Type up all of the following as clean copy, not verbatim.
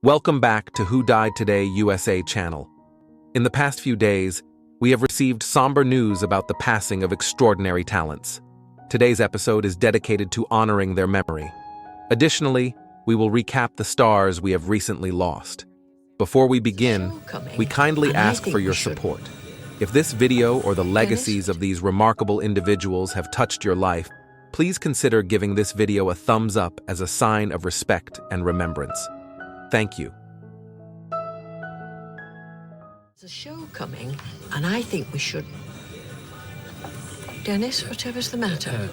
Welcome back to Who Died Today USA channel. In the past few days, we have received somber news about the passing of extraordinary talents. Today's episode is dedicated to honoring their memory. Additionally, we will recap the stars we have recently lost. Before we begin, we kindly ask for your support. If this video or the legacies of these remarkable individuals have touched your life, please consider giving this video a thumbs up as a sign of respect and remembrance. Thank you. There's a show coming, and I think we should... Dennis, whatever's the matter?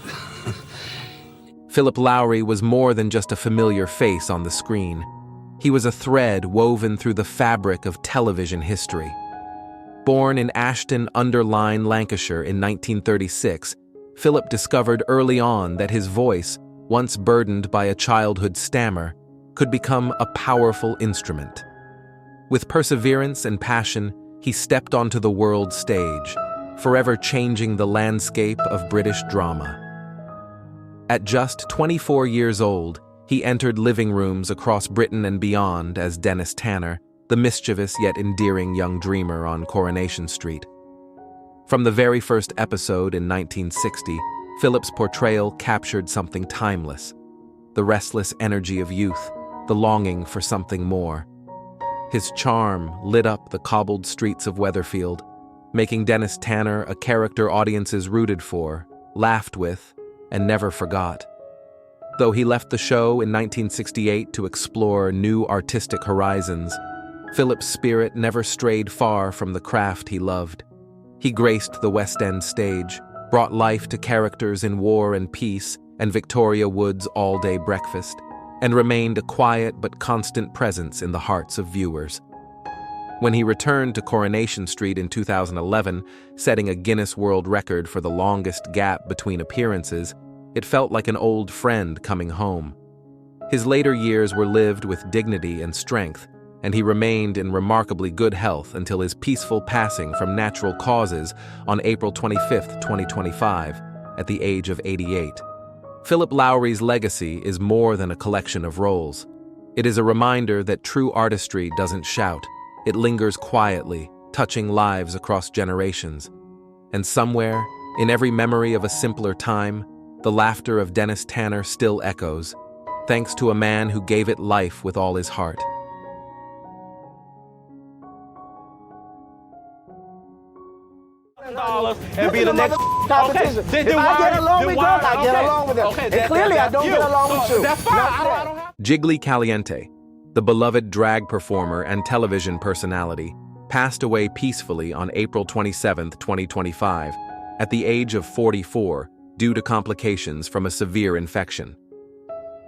Philip Lowry was more than just a familiar face on the screen. He was a thread woven through the fabric of television history. Born in Ashton-under-Lyne, Lancashire in 1936, Philip discovered early on that his voice, once burdened by a childhood stammer, could become a powerful instrument. With perseverance and passion, he stepped onto the world stage, forever changing the landscape of British drama. At just 24 years old, he entered living rooms across Britain and beyond as Dennis Tanner, the mischievous yet endearing young dreamer on Coronation Street. From the very first episode in 1960, Philip's portrayal captured something timeless: the restless energy of youth, the longing for something more. His charm lit up the cobbled streets of Weatherfield, making Dennis Tanner a character audiences rooted for, laughed with, and never forgot. Though he left the show in 1968 to explore new artistic horizons, Philip's spirit never strayed far from the craft he loved. He graced the West End stage, brought life to characters in War and Peace and Victoria Wood's All-Day Breakfast, and remained a quiet but constant presence in the hearts of viewers. When he returned to Coronation Street in 2011, setting a Guinness World Record for the longest gap between appearances, it felt like an old friend coming home. His later years were lived with dignity and strength, and he remained in remarkably good health until his peaceful passing from natural causes on April 25, 2025, at the age of 88. Philip Lowry's legacy is more than a collection of roles. It is a reminder that true artistry doesn't shout. It lingers quietly, touching lives across generations. And somewhere, in every memory of a simpler time, the laughter of Dennis Tanner still echoes, thanks to a man who gave it life with all his heart. And be the next competition. Okay, if I get along with them, I get along with them. Okay, and clearly I don't get along with you. That's fine. I don't have... Jiggly Caliente, the beloved drag performer and television personality, passed away peacefully on April 27, 2025, at the age of 44, due to complications from a severe infection.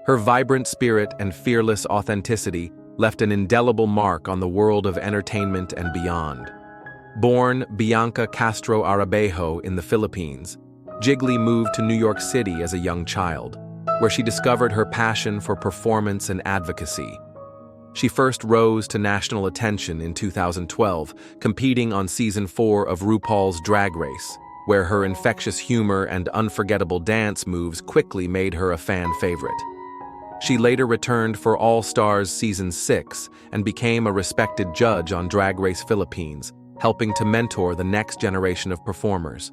Her vibrant spirit and fearless authenticity left an indelible mark on the world of entertainment and beyond. Born Bianca Castro-Arabejo in the Philippines, Jiggly moved to New York City as a young child, where she discovered her passion for performance and advocacy. She first rose to national attention in 2012, competing on Season 4 of RuPaul's Drag Race, where her infectious humor and unforgettable dance moves quickly made her a fan favorite. She later returned for All Stars Season 6 and became a respected judge on Drag Race Philippines, helping to mentor the next generation of performers.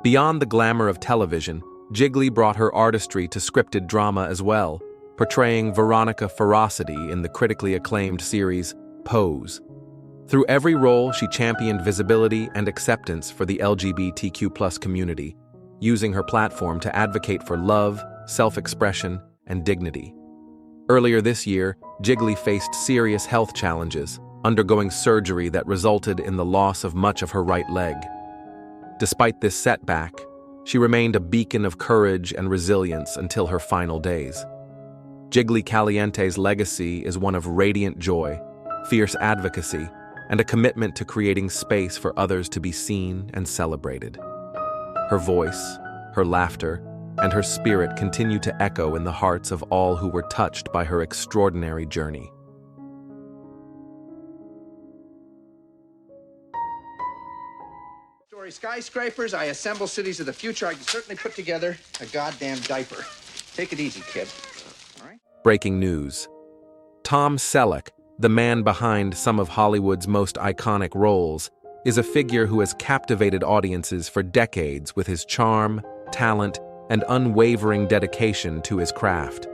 Beyond the glamour of television, Jiggly brought her artistry to scripted drama as well, portraying Veronica Ferocity in the critically acclaimed series Pose. Through every role, she championed visibility and acceptance for the LGBTQ+ community, using her platform to advocate for love, self-expression, and dignity. Earlier this year, Jiggly faced serious health challenges, undergoing surgery that resulted in the loss of much of her right leg. Despite this setback, she remained a beacon of courage and resilience until her final days. Jiggly Caliente's legacy is one of radiant joy, fierce advocacy, and a commitment to creating space for others to be seen and celebrated. Her voice, her laughter, and her spirit continue to echo in the hearts of all who were touched by her extraordinary journey. Skyscrapers, I assemble cities of the future. I can certainly put together a goddamn diaper. Take it easy, kid. All right? Breaking news. Tom Selleck, the man behind some of Hollywood's most iconic roles, is a figure who has captivated audiences for decades with his charm, talent, and unwavering dedication to his craft.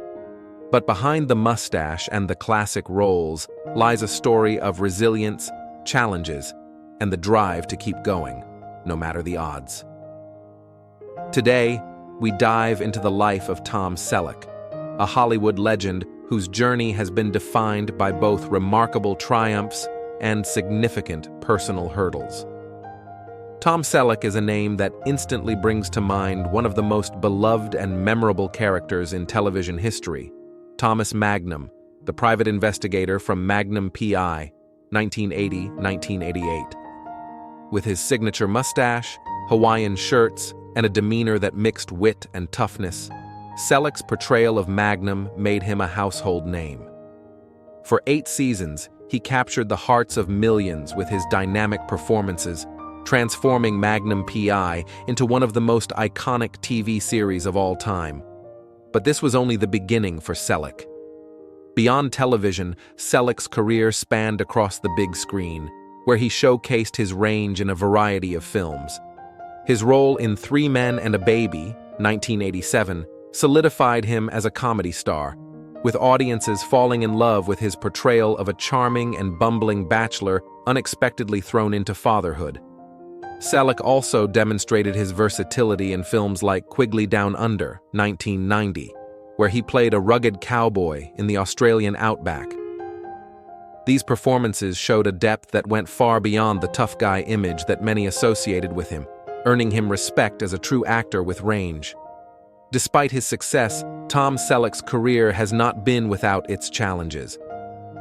But behind the mustache and the classic roles lies a story of resilience, challenges, and the drive to keep going, no matter the odds. Today, we dive into the life of Tom Selleck, a Hollywood legend whose journey has been defined by both remarkable triumphs and significant personal hurdles. Tom Selleck is a name that instantly brings to mind one of the most beloved and memorable characters in television history, Thomas Magnum, the private investigator from Magnum P.I., 1980-1988. With his signature mustache, Hawaiian shirts, and a demeanor that mixed wit and toughness, Selleck's portrayal of Magnum made him a household name. For 8 seasons, he captured the hearts of millions with his dynamic performances, transforming Magnum P.I. into one of the most iconic TV series of all time. But this was only the beginning for Selleck. Beyond television, Selleck's career spanned across the big screen, where he showcased his range in a variety of films. His role in 3 Men and a Baby, 1987, solidified him as a comedy star, with audiences falling in love with his portrayal of a charming and bumbling bachelor unexpectedly thrown into fatherhood. Selleck also demonstrated his versatility in films like Quigley Down Under, 1990, where he played a rugged cowboy in the Australian outback. These performances showed a depth that went far beyond the tough guy image that many associated with him, earning him respect as a true actor with range. Despite his success, Tom Selleck's career has not been without its challenges.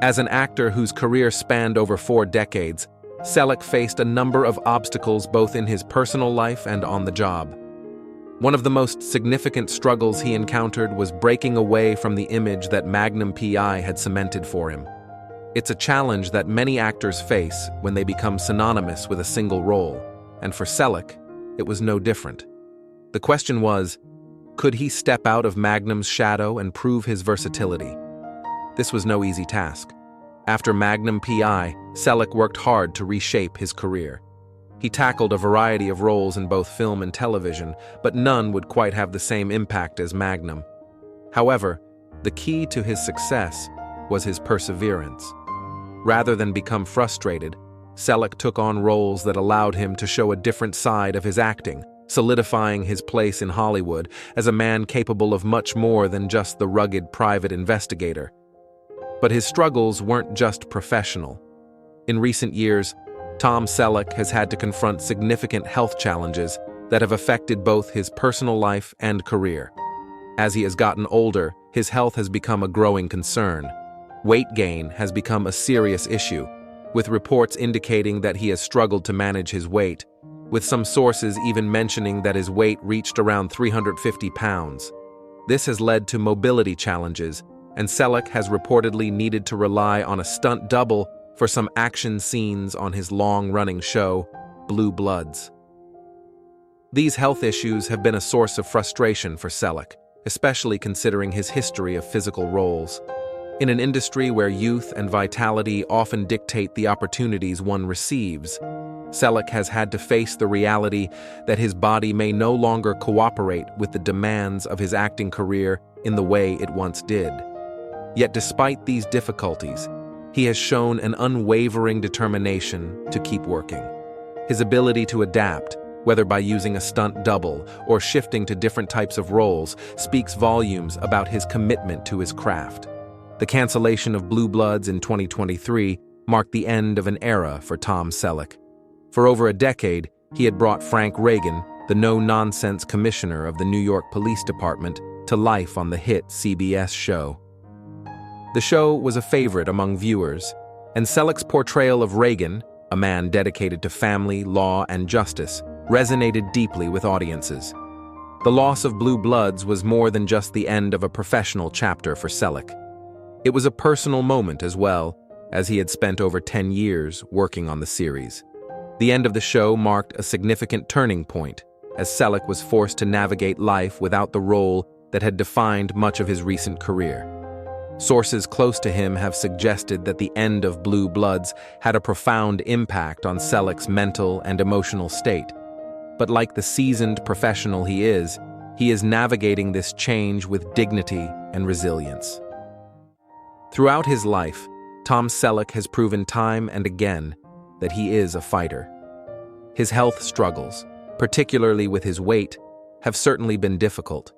As an actor whose career spanned over 4 decades, Selleck faced a number of obstacles both in his personal life and on the job. One of the most significant struggles he encountered was breaking away from the image that Magnum P.I. had cemented for him. It's a challenge that many actors face when they become synonymous with a single role, and for Selleck, it was no different. The question was, could he step out of Magnum's shadow and prove his versatility? This was no easy task. After Magnum P.I., Selleck worked hard to reshape his career. He tackled a variety of roles in both film and television, but none would quite have the same impact as Magnum. However, the key to his success was his perseverance. Rather than become frustrated, Selleck took on roles that allowed him to show a different side of his acting, solidifying his place in Hollywood as a man capable of much more than just the rugged private investigator. But his struggles weren't just professional. In recent years, Tom Selleck has had to confront significant health challenges that have affected both his personal life and career. As he has gotten older, his health has become a growing concern. Weight gain has become a serious issue, with reports indicating that he has struggled to manage his weight, with some sources even mentioning that his weight reached around 350 pounds. This has led to mobility challenges, and Selleck has reportedly needed to rely on a stunt double for some action scenes on his long-running show, Blue Bloods. These health issues have been a source of frustration for Selleck, especially considering his history of physical roles. In an industry where youth and vitality often dictate the opportunities one receives, Selleck has had to face the reality that his body may no longer cooperate with the demands of his acting career in the way it once did. Yet despite these difficulties, he has shown an unwavering determination to keep working. His ability to adapt, whether by using a stunt double or shifting to different types of roles, speaks volumes about his commitment to his craft. The cancellation of Blue Bloods in 2023 marked the end of an era for Tom Selleck. For over a decade, he had brought Frank Reagan, the no-nonsense commissioner of the New York Police Department, to life on the hit CBS show. The show was a favorite among viewers, and Selleck's portrayal of Reagan, a man dedicated to family, law, and justice, resonated deeply with audiences. The loss of Blue Bloods was more than just the end of a professional chapter for Selleck. It was a personal moment as well, as he had spent over 10 years working on the series. The end of the show marked a significant turning point, as Selleck was forced to navigate life without the role that had defined much of his recent career. Sources close to him have suggested that the end of Blue Bloods had a profound impact on Celich's mental and emotional state. But like the seasoned professional he is navigating this change with dignity and resilience. Throughout his life, Tom Celich has proven time and again that he is a fighter. His health struggles, particularly with his weight, have certainly been difficult,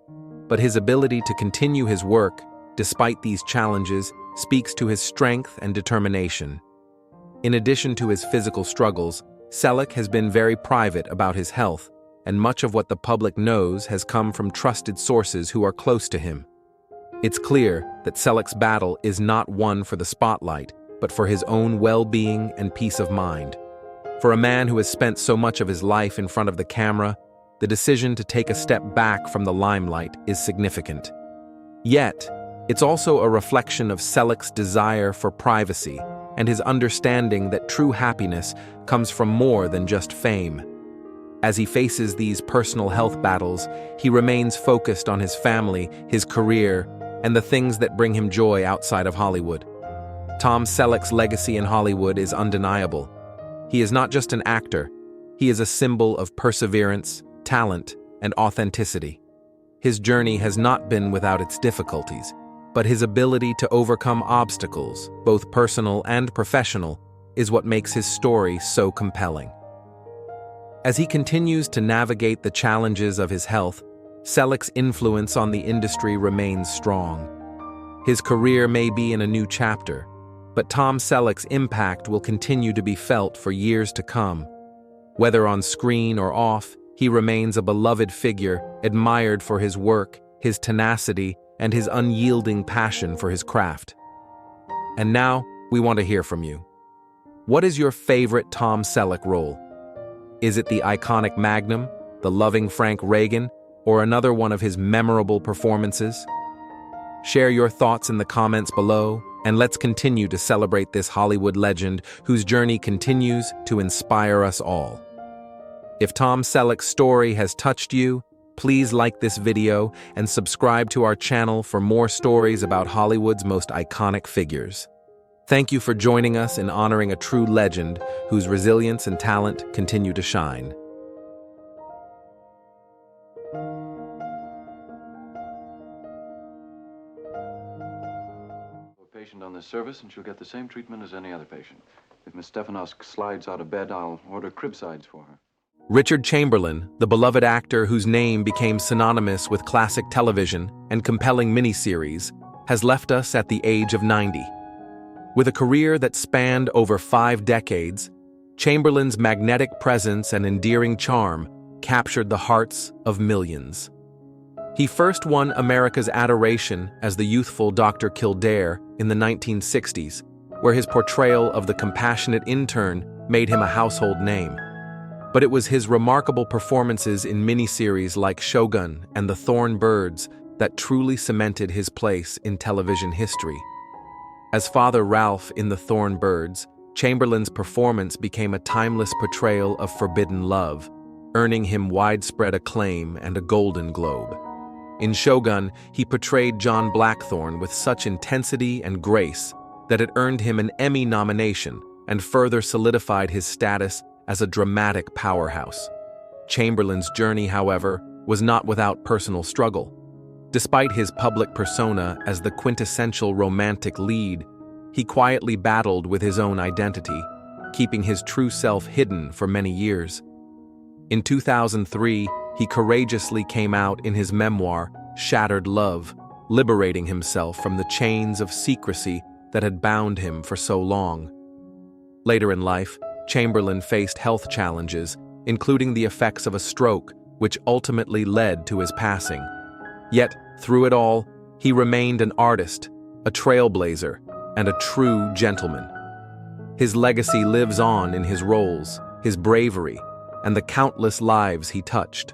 but his ability to continue his work despite these challenges speaks to his strength and determination. In addition to his physical struggles, Celich has been very private about his health, and much of what the public knows has come from trusted sources who are close to him. It's clear that Celich's battle is not one for the spotlight, but for his own well-being and peace of mind. For a man who has spent so much of his life in front of the camera, the decision to take a step back from the limelight is significant. Yet, it's also a reflection of Celich's desire for privacy and his understanding that true happiness comes from more than just fame. As he faces these personal health battles, he remains focused on his family, his career, and the things that bring him joy outside of Hollywood. Tom Celich's legacy in Hollywood is undeniable. He is not just an actor, he is a symbol of perseverance, talent, and authenticity. His journey has not been without its difficulties, but his ability to overcome obstacles, both personal and professional, is what makes his story so compelling. As he continues to navigate the challenges of his health, Celich's influence on the industry remains strong. His career may be in a new chapter, but Tom Celich's impact will continue to be felt for years to come. Whether on screen or off, he remains a beloved figure, admired for his work, his tenacity, and his unyielding passion for his craft. And now, we want to hear from you. What is your favorite Tom Celich role? Is it the iconic Magnum, the loving Frank Reagan, or another one of his memorable performances? Share your thoughts in the comments below, and let's continue to celebrate this Hollywood legend whose journey continues to inspire us all. If Tom Celich's story has touched you, please like this video and subscribe to our channel for more stories about Hollywood's most iconic figures. Thank you for joining us in honoring a true legend whose resilience and talent continue to shine. Patient on this service, and she'll get the same treatment as any other patient. If Miss Stefanos slides out of bed, I'll order crib sides for her. Richard Chamberlain, the beloved actor whose name became synonymous with classic television and compelling miniseries, has left us at the age of 90. With a career that spanned over 5 decades, Chamberlain's magnetic presence and endearing charm captured the hearts of millions. He first won America's adoration as the youthful Dr. Kildare in the 1960s, where his portrayal of the compassionate intern made him a household name. But it was his remarkable performances in miniseries like Shogun and the Thorn Birds that truly cemented his place in television history. As Father Ralph in the Thorn Birds, Chamberlain's performance became a timeless portrayal of forbidden love, earning him widespread acclaim and a Golden Globe. In Shogun, he portrayed John Blackthorne with such intensity and grace that it earned him an Emmy nomination and further solidified his status as a dramatic powerhouse. Chamberlain's journey, however, was not without personal struggle. Despite his public persona as the quintessential romantic lead, he quietly battled with his own identity, keeping his true self hidden for many years. In 2003, he courageously came out in his memoir, Shattered Love, liberating himself from the chains of secrecy that had bound him for so long. Later in life, Chamberlain faced health challenges, including the effects of a stroke, which ultimately led to his passing. Yet, through it all, he remained an artist, a trailblazer, and a true gentleman. His legacy lives on in his roles, his bravery, and the countless lives he touched.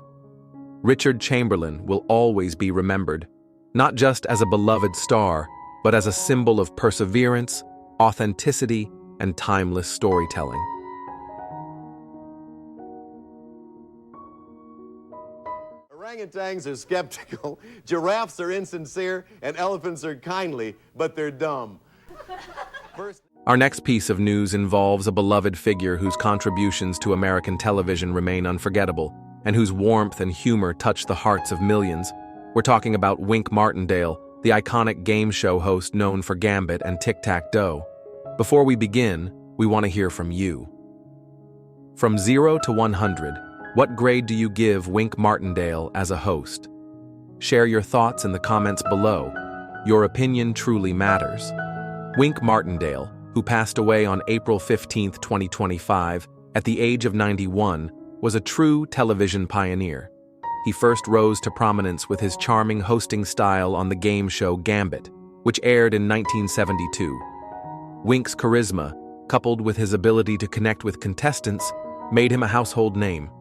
Richard Chamberlain will always be remembered, not just as a beloved star, but as a symbol of perseverance, authenticity, and timeless storytelling. Orangutans are skeptical, giraffes are insincere, and elephants are kindly, but they're dumb. Our next piece of news involves a beloved figure whose contributions to American television remain unforgettable, and whose warmth and humor touch the hearts of millions. We're talking about Wink Martindale, the iconic game show host known for Gambit and Tic-Tac-Dough. Before we begin, we want to hear from you. From 0 to 100, what grade do you give Wink Martindale as a host? Share your thoughts in the comments below. Your opinion truly matters. Wink Martindale, who passed away on April 15, 2025, at the age of 91, was a true television pioneer. He first rose to prominence with his charming hosting style on the game show Gambit, which aired in 1972. Wink's charisma, coupled with his ability to connect with contestants, made him a household name.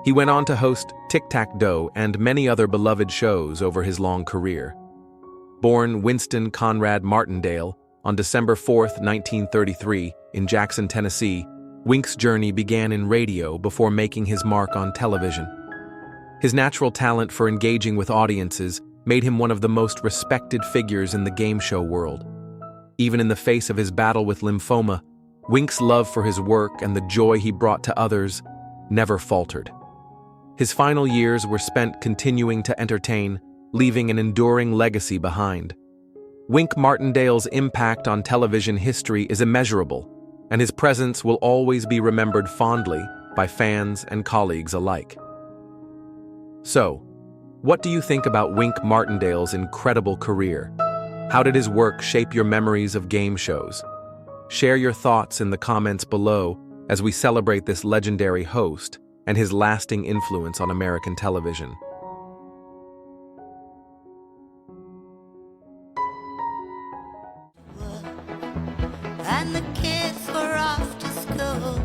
He went on to host Tic-Tac-Dough and many other beloved shows over his long career. Born Winston Conrad Martindale on December 4, 1933, in Jackson, Tennessee, Wink's journey began in radio before making his mark on television. His natural talent for engaging with audiences made him one of the most respected figures in the game show world. Even in the face of his battle with lymphoma, Wink's love for his work and the joy he brought to others never faltered. His final years were spent continuing to entertain, leaving an enduring legacy behind. Wink Martindale's impact on television history is immeasurable, and his presence will always be remembered fondly by fans and colleagues alike. So, what do you think about Wink Martindale's incredible career? How did his work shape your memories of game shows? Share your thoughts in the comments below as we celebrate this legendary host and his lasting influence on American television. And the kids were off to school.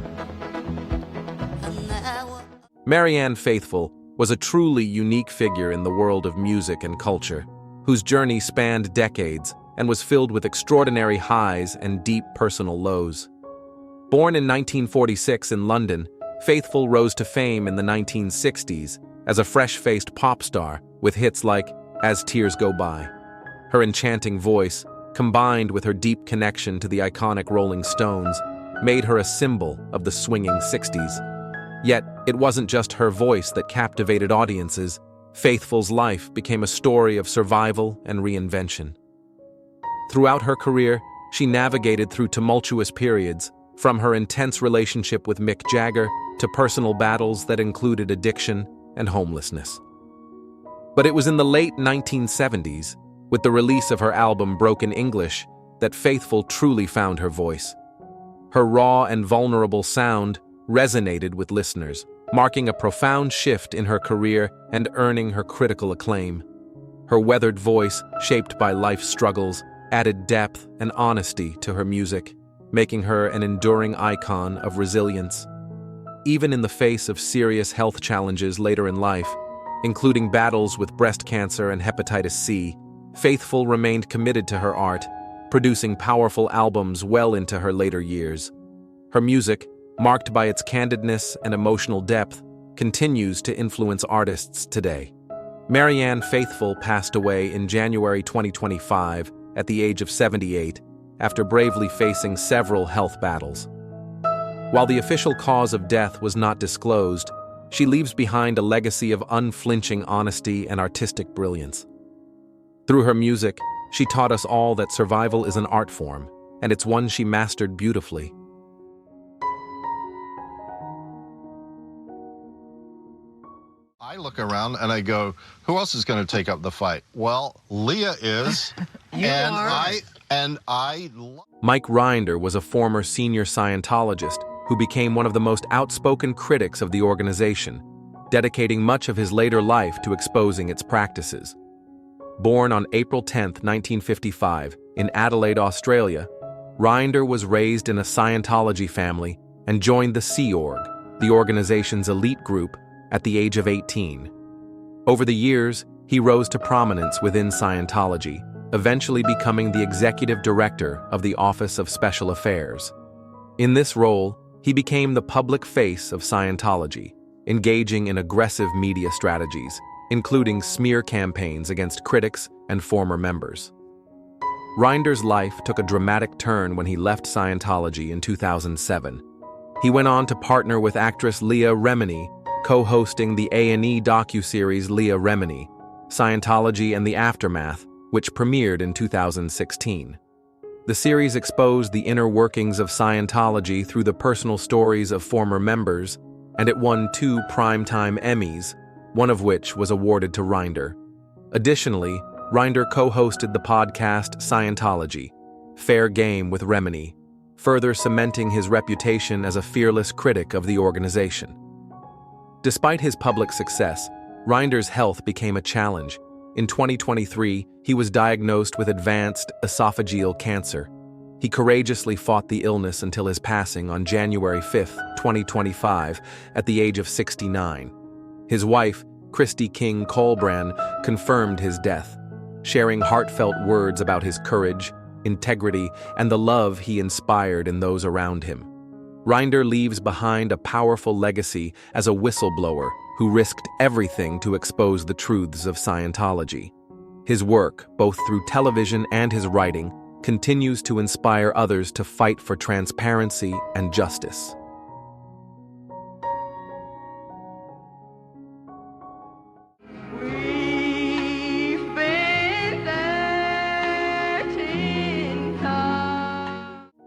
Marianne Faithful was a truly unique figure in the world of music and culture, whose journey spanned decades and was filled with extraordinary highs and deep personal lows. Born in 1946 in London, Faithful rose to fame in the 1960s as a fresh-faced pop star with hits like As Tears Go By. Her enchanting voice, combined with her deep connection to the iconic Rolling Stones, made her a symbol of the swinging 60s. Yet, it wasn't just her voice that captivated audiences. Faithful's life became a story of survival and reinvention. Throughout her career, she navigated through tumultuous periods, from her intense relationship with Mick Jagger to personal battles that included addiction and homelessness. But it was in the late 1970s, with the release of her album Broken English, that Faithful truly found her voice. Her raw and vulnerable sound resonated with listeners, marking a profound shift in her career and earning her critical acclaim. Her weathered voice, shaped by life's struggles, added depth and honesty to her music, making her an enduring icon of resilience. Even in the face of serious health challenges later in life, including battles with breast cancer and hepatitis C, Faithful remained committed to her art, producing powerful albums well into her later years. Her music, marked by its candidness and emotional depth, continues to influence artists today. Marianne Faithfull passed away in January 2025 at the age of 78, after bravely facing several health battles. While the official cause of death was not disclosed, she leaves behind a legacy of unflinching honesty and artistic brilliance. Through her music, she taught us all that survival is an art form, and it's one she mastered beautifully. I look around and I go, who else is going to take up the fight? Well, Leah is, Mike Rinder was a former senior Scientologist who became one of the most outspoken critics of the organization, dedicating much of his later life to exposing its practices. Born on April 10, 1955, in Adelaide, Australia, Rinder was raised in a Scientology family and joined the Sea Org, the organization's elite group, at the age of 18. Over the years, he rose to prominence within Scientology, eventually becoming the executive director of the Office of Special Affairs. In this role, he became the public face of Scientology, engaging in aggressive media strategies, including smear campaigns against critics and former members. Rinder's life took a dramatic turn when he left Scientology in 2007. He went on to partner with actress Leah Remini, co-hosting the A&E docuseries Leah Remini, Scientology and the Aftermath, which premiered in 2016. The series exposed the inner workings of Scientology through the personal stories of former members, and it won 2 Primetime Emmys, one of which was awarded to Rinder. Additionally, Rinder co-hosted the podcast Scientology, Fair Game with Remini, further cementing his reputation as a fearless critic of the organization. Despite his public success, Rinder's health became a challenge. In 2023, he was diagnosed with advanced esophageal cancer. He courageously fought the illness until his passing on January 5, 2025, at the age of 69. His wife, Christy King Colbran, confirmed his death, sharing heartfelt words about his courage, integrity, and the love he inspired in those around him. Rinder leaves behind a powerful legacy as a whistleblower who risked everything to expose the truths of Scientology. His work, both through television and his writing, continues to inspire others to fight for transparency and justice.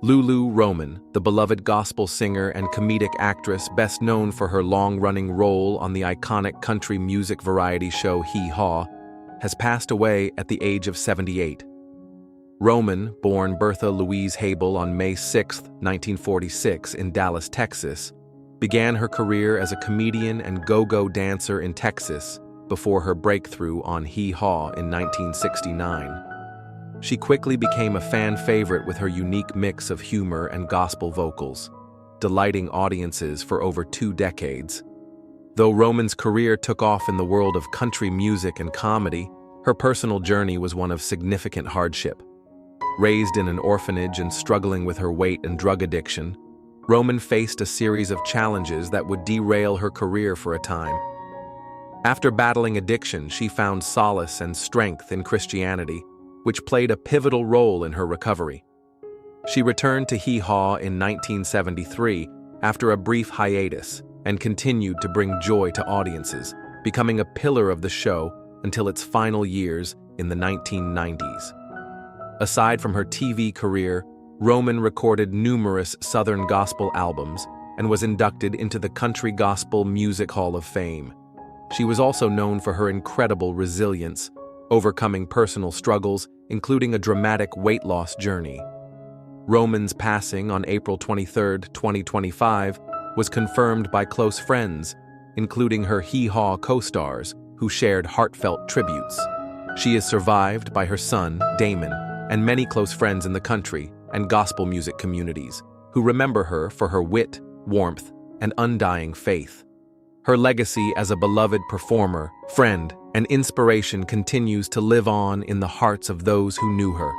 Lulu Roman, the beloved gospel singer and comedic actress best known for her long-running role on the iconic country music variety show Hee Haw, has passed away at the age of 78. Roman, born Bertha Louise Habel on May 6, 1946 in Dallas, Texas, began her career as a comedian and go-go dancer in Texas before her breakthrough on Hee Haw in 1969. She quickly became a fan favorite with her unique mix of humor and gospel vocals, delighting audiences for over 2 decades. Though Roman's career took off in the world of country music and comedy, her personal journey was one of significant hardship. Raised in an orphanage and struggling with her weight and drug addiction, Roman faced a series of challenges that would derail her career for a time. After battling addiction, she found solace and strength in Christianity, which played a pivotal role in her recovery. She returned to Hee Haw in 1973 after a brief hiatus and continued to bring joy to audiences, becoming a pillar of the show until its final years in the 1990s. Aside from her TV career, Roman recorded numerous Southern gospel albums and was inducted into the Country Gospel Music Hall of Fame. She was also known for her incredible resilience, overcoming personal struggles, including a dramatic weight loss journey. Roman's passing on April 23, 2025, was confirmed by close friends, including her Hee Haw co-stars, who shared heartfelt tributes. She is survived by her son, Damon, and many close friends in the country and gospel music communities, who remember her for her wit, warmth, and undying faith. Her legacy as a beloved performer, friend, and inspiration continues to live on in the hearts of those who knew her.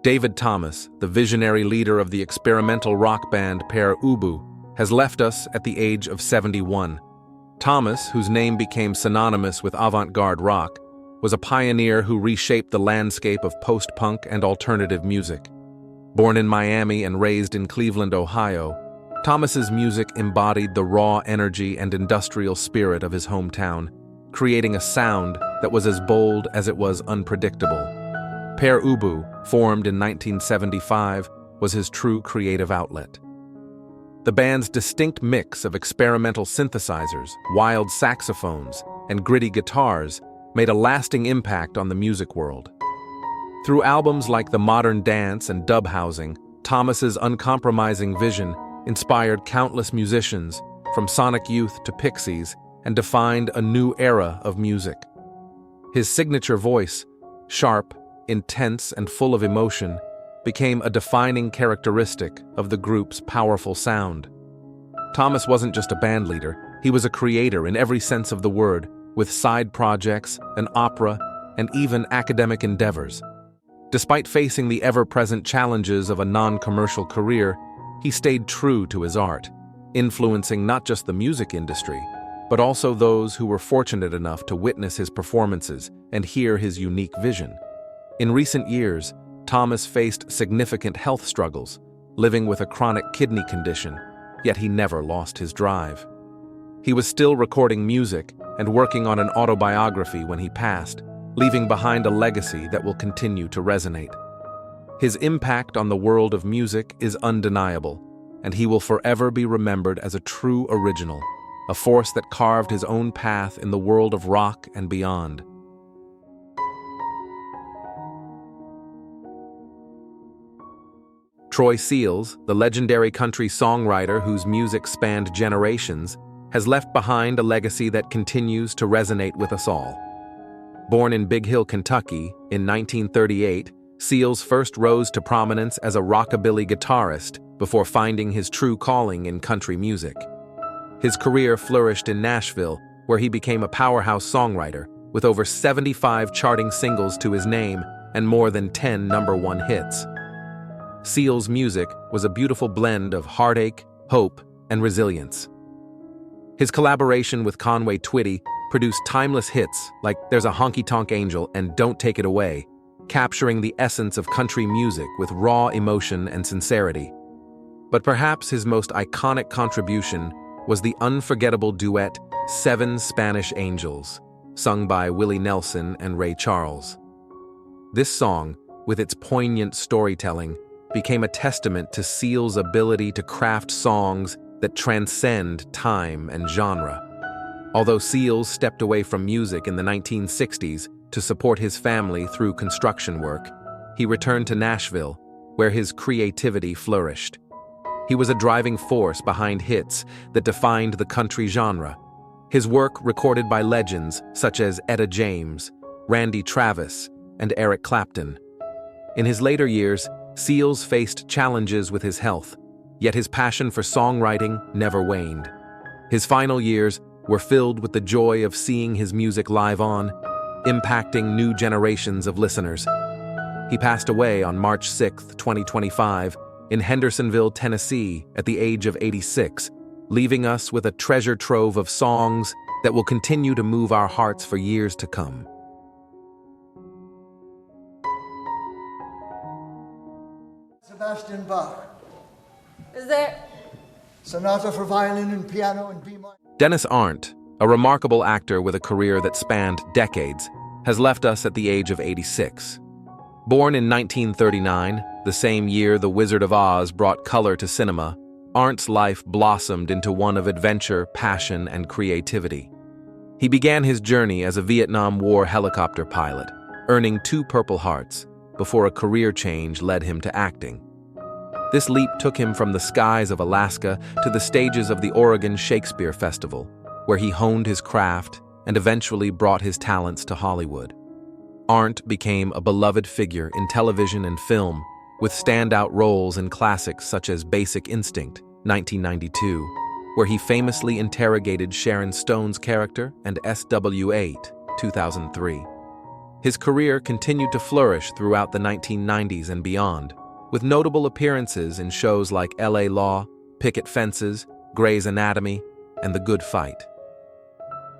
David Thomas, the visionary leader of the experimental rock band Pere Ubu, has left us at the age of 71. Thomas, whose name became synonymous with avant-garde rock, was a pioneer who reshaped the landscape of post-punk and alternative music. Born in Miami and raised in Cleveland, Ohio, Thomas's music embodied the raw energy and industrial spirit of his hometown, creating a sound that was as bold as it was unpredictable. Pere Ubu, formed in 1975, was his true creative outlet. The band's distinct mix of experimental synthesizers, wild saxophones, and gritty guitars made a lasting impact on the music world. Through albums like The Modern Dance and Dub Housing, Thomas's uncompromising vision inspired countless musicians, from Sonic Youth to Pixies, and defined a new era of music. His signature voice, sharp, intense, and full of emotion, became a defining characteristic of the group's powerful sound. Thomas wasn't just a bandleader, he was a creator in every sense of the word, with side projects, an opera, and even academic endeavors. Despite facing the ever-present challenges of a non-commercial career, he stayed true to his art, influencing not just the music industry, but also those who were fortunate enough to witness his performances and hear his unique vision. In recent years, Thomas faced significant health struggles, living with a chronic kidney condition, yet he never lost his drive. He was still recording music and working on an autobiography when he passed, leaving behind a legacy that will continue to resonate. His impact on the world of music is undeniable, and he will forever be remembered as a true original, a force that carved his own path in the world of rock and beyond. Troy Seals, the legendary country songwriter whose music spanned generations, has left behind a legacy that continues to resonate with us all. Born in Big Hill, Kentucky, in 1938, Seals first rose to prominence as a rockabilly guitarist before finding his true calling in country music. His career flourished in Nashville, where he became a powerhouse songwriter, with over 75 charting singles to his name and more than 10 number-one hits. Seals' music was a beautiful blend of heartache, hope, and resilience. His collaboration with Conway Twitty produced timeless hits like There's a Honky-Tonk Angel and Don't Take It Away, capturing the essence of country music with raw emotion and sincerity. But perhaps his most iconic contribution was the unforgettable duet Seven Spanish Angels, sung by Willie Nelson and Ray Charles. This song, with its poignant storytelling, became a testament to Seals' ability to craft songs that transcend time and genre. Although Seals stepped away from music in the 1960s to support his family through construction work, he returned to Nashville, where his creativity flourished. He was a driving force behind hits that defined the country genre. His work recorded by legends such as Etta James, Randy Travis, and Eric Clapton. In his later years, Seals faced challenges with his health, yet his passion for songwriting never waned. His final years were filled with the joy of seeing his music live on, impacting new generations of listeners. He passed away on March 6, 2025, in Hendersonville, Tennessee, at the age of 86, leaving us with a treasure trove of songs that will continue to move our hearts for years to come. Sebastian Bach. Is there? Sonata for violin and piano and B minor. Dennis Arndt, a remarkable actor with a career that spanned decades, has left us at the age of 86. Born in 1939, the same year The Wizard of Oz brought color to cinema, Arndt's life blossomed into one of adventure, passion, and creativity. He began his journey as a Vietnam War helicopter pilot, earning 2 Purple Hearts, before a career change led him to acting. This leap took him from the skies of Alaska to the stages of the Oregon Shakespeare Festival, where he honed his craft and eventually brought his talents to Hollywood. Arndt became a beloved figure in television and film, with standout roles in classics such as Basic Instinct, 1992, where he famously interrogated Sharon Stone's character, and SW8, 2003. His career continued to flourish throughout the 1990s and beyond, with notable appearances in shows like LA Law, Picket Fences, Grey's Anatomy, and The Good Fight.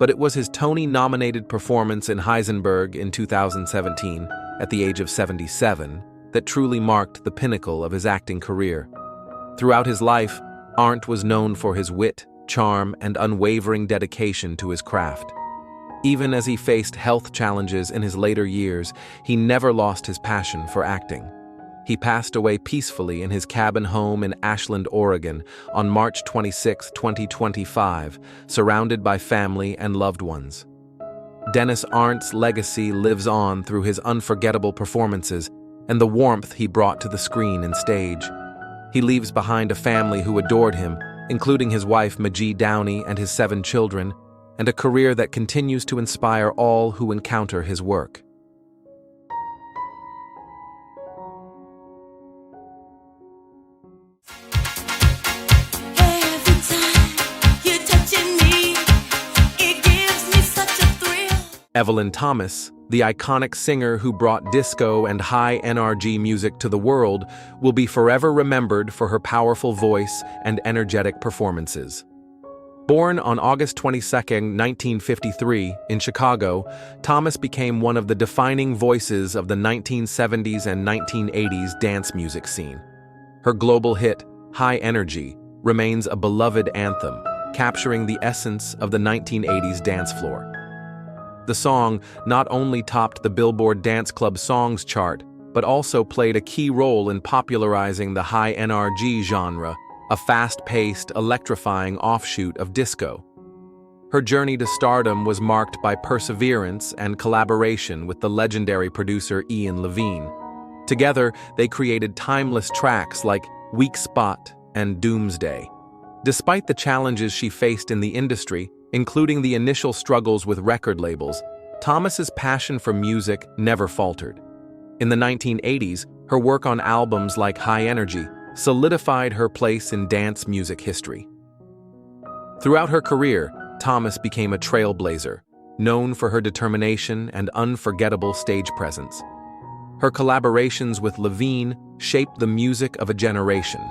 But it was his Tony-nominated performance in Heisenberg in 2017, at the age of 77, that truly marked the pinnacle of his acting career. Throughout his life, Arndt was known for his wit, charm, and unwavering dedication to his craft. Even as he faced health challenges in his later years, he never lost his passion for acting. He passed away peacefully in his cabin home in Ashland, Oregon, on March 26, 2025, surrounded by family and loved ones. Dennis Arndt's legacy lives on through his unforgettable performances and the warmth he brought to the screen and stage. He leaves behind a family who adored him, including his wife Majee Downey and his 7 children, and a career that continues to inspire all who encounter his work. Evelyn Thomas, the iconic singer who brought disco and high-energy music to the world, will be forever remembered for her powerful voice and energetic performances. Born on August 22, 1953, in Chicago, Thomas became one of the defining voices of the 1970s and 1980s dance music scene. Her global hit, High Energy, remains a beloved anthem, capturing the essence of the 1980s dance floor. The song not only topped the Billboard Dance Club Songs chart, but also played a key role in popularizing the high NRG genre, a fast-paced, electrifying offshoot of disco. Her journey to stardom was marked by perseverance and collaboration with the legendary producer Ian Levine. Together, they created timeless tracks like Weak Spot and Doomsday. Despite the challenges she faced in the industry, including the initial struggles with record labels, Thomas's passion for music never faltered. In the 1980s, her work on albums like High Energy solidified her place in dance music history. Throughout her career, Thomas became a trailblazer, known for her determination and unforgettable stage presence. Her collaborations with Levine shaped the music of a generation,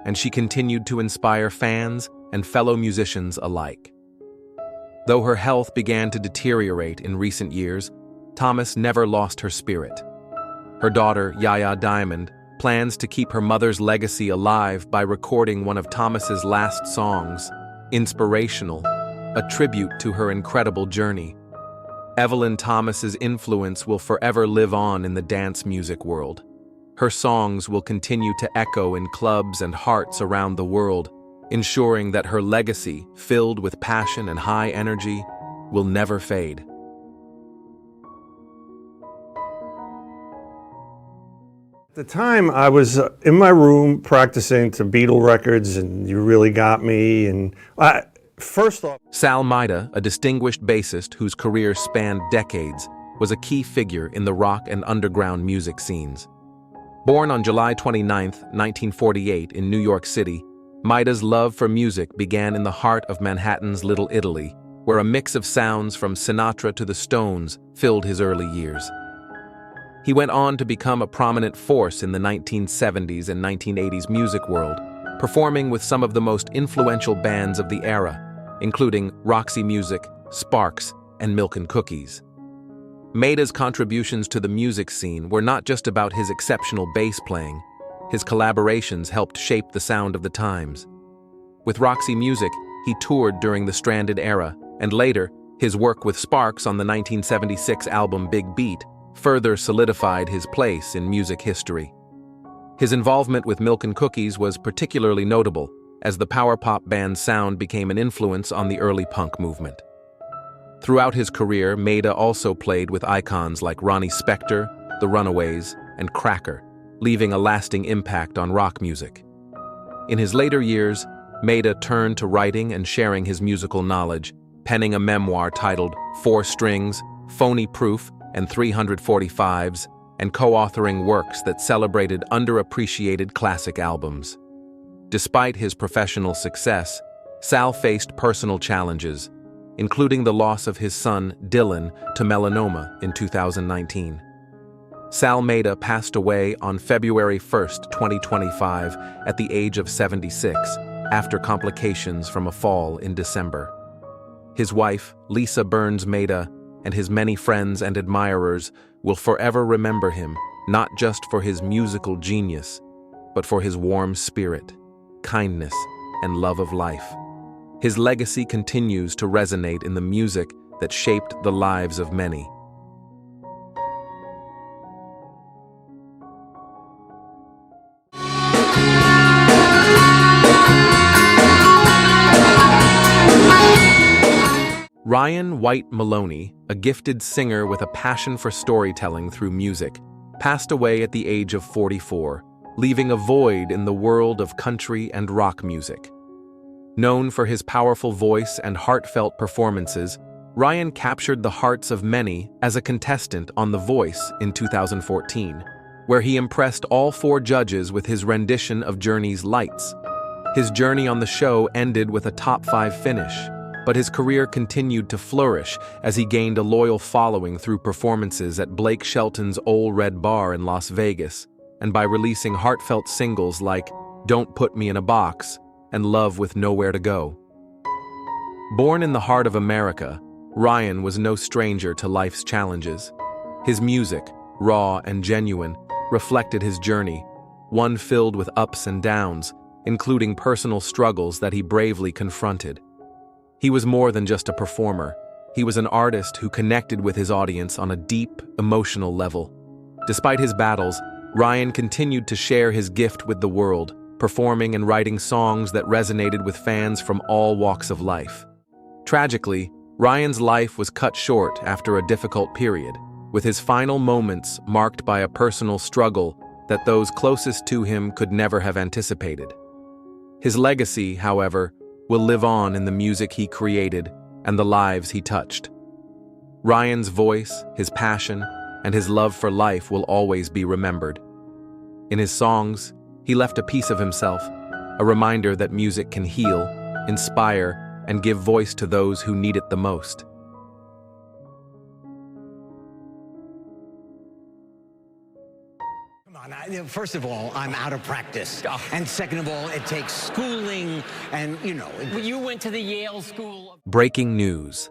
and she continued to inspire fans and fellow musicians alike. Though her health began to deteriorate in recent years, Thomas never lost her spirit. Her daughter, Yaya Diamond, plans to keep her mother's legacy alive by recording one of Thomas's last songs, Inspirational, a tribute to her incredible journey. Evelyn Thomas's influence will forever live on in the dance music world. Her songs will continue to echo in clubs and hearts around the world, ensuring that her legacy, filled with passion and high energy, will never fade. At the time, I was in my room practicing to Beatle records and You Really Got Me, and first off... Sal Maida, a distinguished bassist whose career spanned decades, was a key figure in the rock and underground music scenes. Born on July 29, 1948 in New York City, Maida's love for music began in the heart of Manhattan's Little Italy, where a mix of sounds from Sinatra to the Stones filled his early years. He went on to become a prominent force in the 1970s and 1980s music world, performing with some of the most influential bands of the era, including Roxy Music, Sparks, and Milk and Cookies. Maida's contributions to the music scene were not just about his exceptional bass playing. His collaborations helped shape the sound of the times. With Roxy Music, he toured during the Stranded era, and later, his work with Sparks on the 1976 album Big Beat further solidified his place in music history. His involvement with Milk and Cookies was particularly notable, as the power pop band's sound became an influence on the early punk movement. Throughout his career, Maida also played with icons like Ronnie Spector, The Runaways, and Cracker, leaving a lasting impact on rock music. In his later years, Maida turned to writing and sharing his musical knowledge, penning a memoir titled 4 Strings, Phony Proof, and 345s, and co-authoring works that celebrated underappreciated classic albums. Despite his professional success, Sal faced personal challenges, including the loss of his son, Dylan, to melanoma in 2019. Sal Maida passed away on February 1, 2025, at the age of 76, after complications from a fall in December. His wife, Lisa Burns Maida, and his many friends and admirers will forever remember him, not just for his musical genius, but for his warm spirit, kindness, and love of life. His legacy continues to resonate in the music that shaped the lives of many. Ryan White Maloney, a gifted singer with a passion for storytelling through music, passed away at the age of 44, leaving a void in the world of country and rock music. Known for his powerful voice and heartfelt performances, Ryan captured the hearts of many as a contestant on The Voice in 2014, where he impressed all 4 judges with his rendition of Journey's Lights. His journey on the show ended with a top 5 finish, but his career continued to flourish as he gained a loyal following through performances at Blake Shelton's Ole Red Bar in Las Vegas, and by releasing heartfelt singles like Don't Put Me in a Box and Love with Nowhere to Go. Born in the heart of America, Ryan was no stranger to life's challenges. His music, raw and genuine, reflected his journey, one filled with ups and downs, including personal struggles that he bravely confronted. He was more than just a performer. He was an artist who connected with his audience on a deep, emotional level. Despite his battles, Ryan continued to share his gift with the world, performing and writing songs that resonated with fans from all walks of life. Tragically, Ryan's life was cut short after a difficult period, with his final moments marked by a personal struggle that those closest to him could never have anticipated. His legacy, however, will live on in the music he created and the lives he touched. Ryan's voice, his passion, and his love for life will always be remembered. In his songs, he left a piece of himself, a reminder that music can heal, inspire, and give voice to those who need it the most. First of all, I'm out of practice. And second of all, it takes schooling and, You went to the Yale School. Breaking news.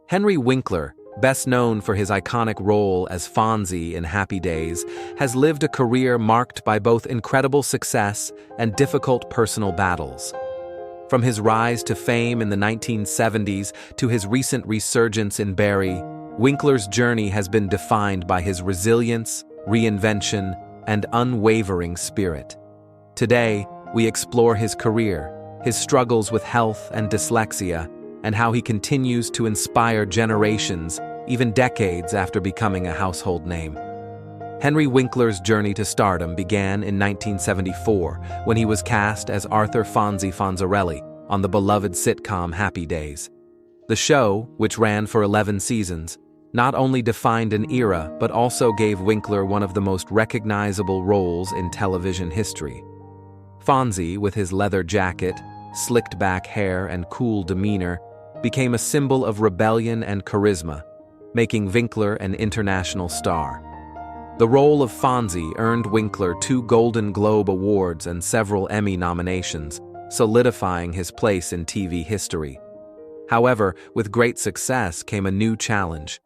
Henry Winkler, best known for his iconic role as Fonzie in Happy Days, has lived a career marked by both incredible success and difficult personal battles. From his rise to fame in the 1970s to his recent resurgence in Barry, Winkler's journey has been defined by his resilience, reinvention, and unwavering spirit. Today, we explore his career, his struggles with health and dyslexia, and how he continues to inspire generations, even decades after becoming a household name. Henry Winkler's journey to stardom began in 1974 when he was cast as Arthur Fonzie Fonzarelli on the beloved sitcom Happy Days. The show, which ran for 11 seasons, not only defined an era but also gave Winkler one of the most recognizable roles in television history. Fonzie, with his leather jacket, slicked back hair, and cool demeanor, became a symbol of rebellion and charisma, making Winkler an international star. The role of Fonzie earned Winkler 2 Golden Globe Awards and several Emmy nominations, solidifying his place in TV history. However, with great success came a new challenge: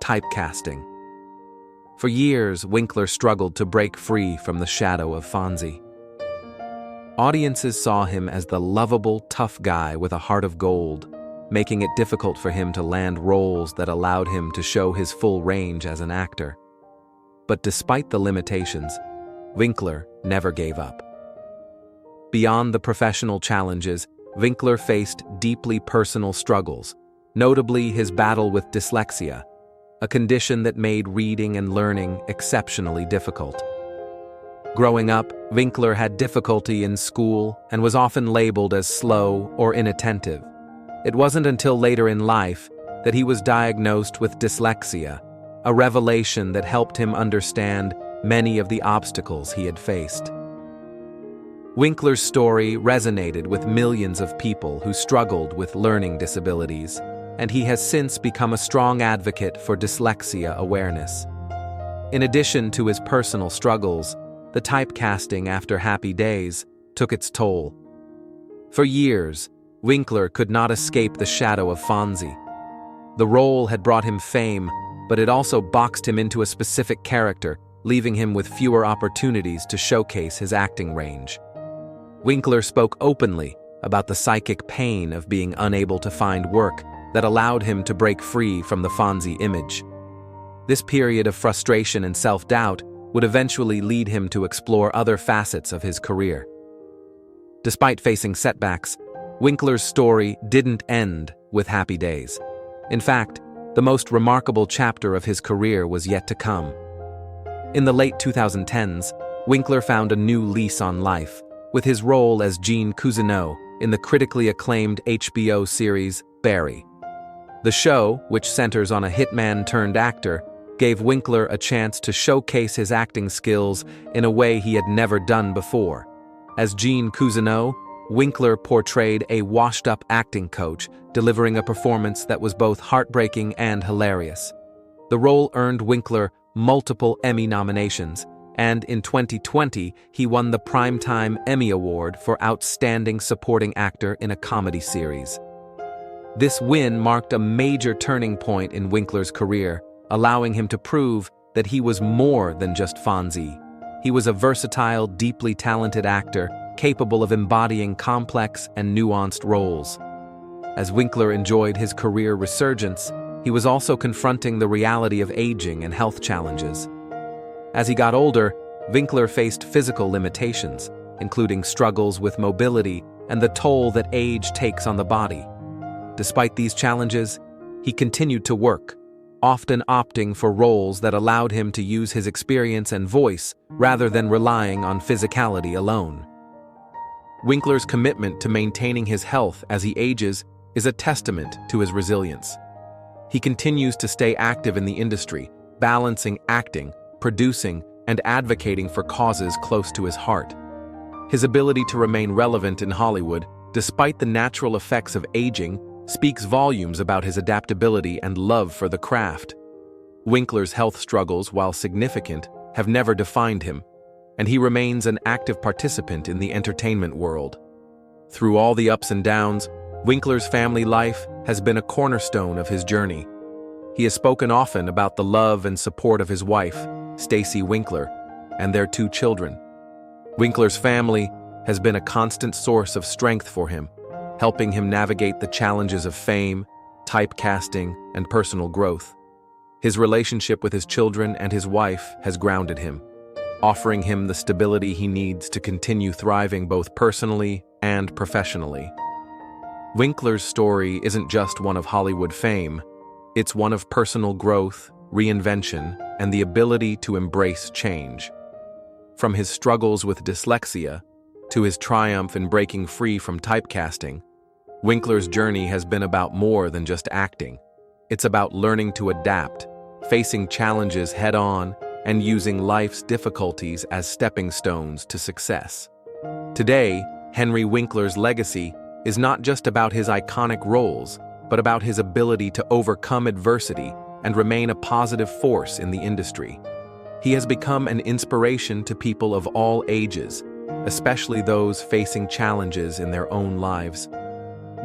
typecasting. For years, Winkler struggled to break free from the shadow of Fonzie. Audiences saw him as the lovable, tough guy with a heart of gold, making it difficult for him to land roles that allowed him to show his full range as an actor. But despite the limitations, Winkler never gave up. Beyond the professional challenges, Winkler faced deeply personal struggles, notably his battle with dyslexia, a condition that made reading and learning exceptionally difficult. Growing up, Winkler had difficulty in school and was often labeled as slow or inattentive. It wasn't until later in life that he was diagnosed with dyslexia, a revelation that helped him understand many of the obstacles he had faced. Winkler's story resonated with millions of people who struggled with learning disabilities, and he has since become a strong advocate for dyslexia awareness. In addition to his personal struggles, the typecasting after Happy Days took its toll. For years, Winkler could not escape the shadow of Fonzie. The role had brought him fame, but it also boxed him into a specific character, leaving him with fewer opportunities to showcase his acting range. Winkler spoke openly about the psychic pain of being unable to find work that allowed him to break free from the Fonzie image. This period of frustration and self-doubt would eventually lead him to explore other facets of his career. Despite facing setbacks, Winkler's story didn't end with Happy Days. In fact, the most remarkable chapter of his career was yet to come. In the late 2010s, Winkler found a new lease on life, with his role as Gene Cousineau in the critically acclaimed HBO series Barry. The show, which centers on a hitman-turned-actor, gave Winkler a chance to showcase his acting skills in a way he had never done before. As Gene Cousineau, Winkler portrayed a washed-up acting coach, delivering a performance that was both heartbreaking and hilarious. The role earned Winkler multiple Emmy nominations, and in 2020, he won the Primetime Emmy Award for Outstanding Supporting Actor in a Comedy Series. This win marked a major turning point in Winkler's career, allowing him to prove that he was more than just Fonzie. He was a versatile, deeply talented actor, capable of embodying complex and nuanced roles. As Winkler enjoyed his career resurgence, he was also confronting the reality of aging and health challenges. As he got older, Winkler faced physical limitations, including struggles with mobility and the toll that age takes on the body. Despite these challenges, he continued to work, often opting for roles that allowed him to use his experience and voice rather than relying on physicality alone. Winkler's commitment to maintaining his health as he ages is a testament to his resilience. He continues to stay active in the industry, balancing acting, producing, and advocating for causes close to his heart. His ability to remain relevant in Hollywood, despite the natural effects of aging, speaks volumes about his adaptability and love for the craft. Winkler's health struggles, while significant, have never defined him, and he remains an active participant in the entertainment world. Through all the ups and downs, Winkler's family life has been a cornerstone of his journey. He has spoken often about the love and support of his wife, Stacy Winkler, and their 2 children. Winkler's family has been a constant source of strength for him, helping him navigate the challenges of fame, typecasting, and personal growth. His relationship with his children and his wife has grounded him, offering him the stability he needs to continue thriving both personally and professionally. Winkler's story isn't just one of Hollywood fame, it's one of personal growth, reinvention, and the ability to embrace change. From his struggles with dyslexia to his triumph in breaking free from typecasting, Winkler's journey has been about more than just acting. It's about learning to adapt, facing challenges head-on, and using life's difficulties as stepping stones to success. Today, Henry Winkler's legacy is not just about his iconic roles, but about his ability to overcome adversity and remain a positive force in the industry. He has become an inspiration to people of all ages, especially those facing challenges in their own lives.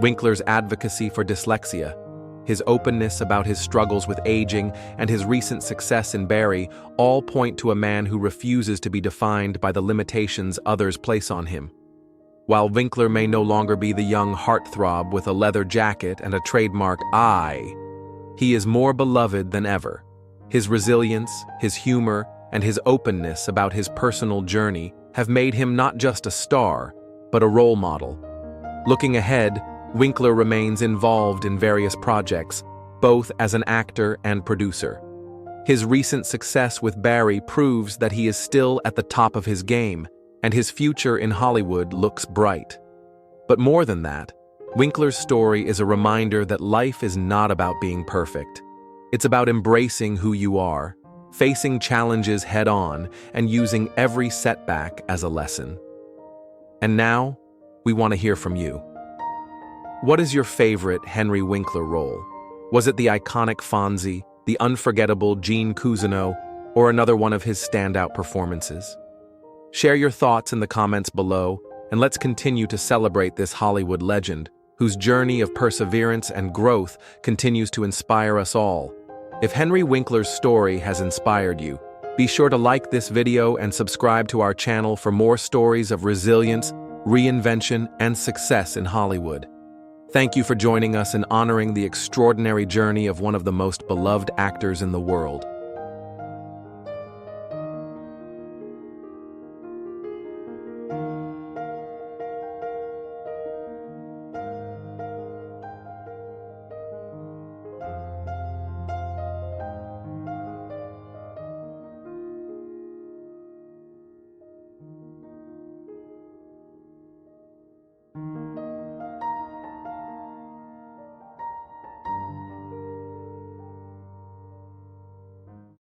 Winkler's advocacy for dyslexia, his openness about his struggles with aging, and his recent success in Barry all point to a man who refuses to be defined by the limitations others place on him. While Winkler may no longer be the young heartthrob with a leather jacket and a trademark eye, he is more beloved than ever. His resilience, his humor, and his openness about his personal journey have made him not just a star, but a role model. Looking ahead, Winkler remains involved in various projects, both as an actor and producer. His recent success with Barry proves that he is still at the top of his game, and his future in Hollywood looks bright. But more than that, Winkler's story is a reminder that life is not about being perfect. It's about embracing who you are, facing challenges head-on, and using every setback as a lesson. And now, we want to hear from you. What is your favorite Henry Winkler role? Was it the iconic Fonzie, the unforgettable Gene Cousineau, or another one of his standout performances? Share your thoughts in the comments below, and let's continue to celebrate this Hollywood legend, whose journey of perseverance and growth continues to inspire us all. If Henry Winkler's story has inspired you, be sure to like this video and subscribe to our channel for more stories of resilience, reinvention, and success in Hollywood. Thank you for joining us in honoring the extraordinary journey of one of the most beloved actors in the world.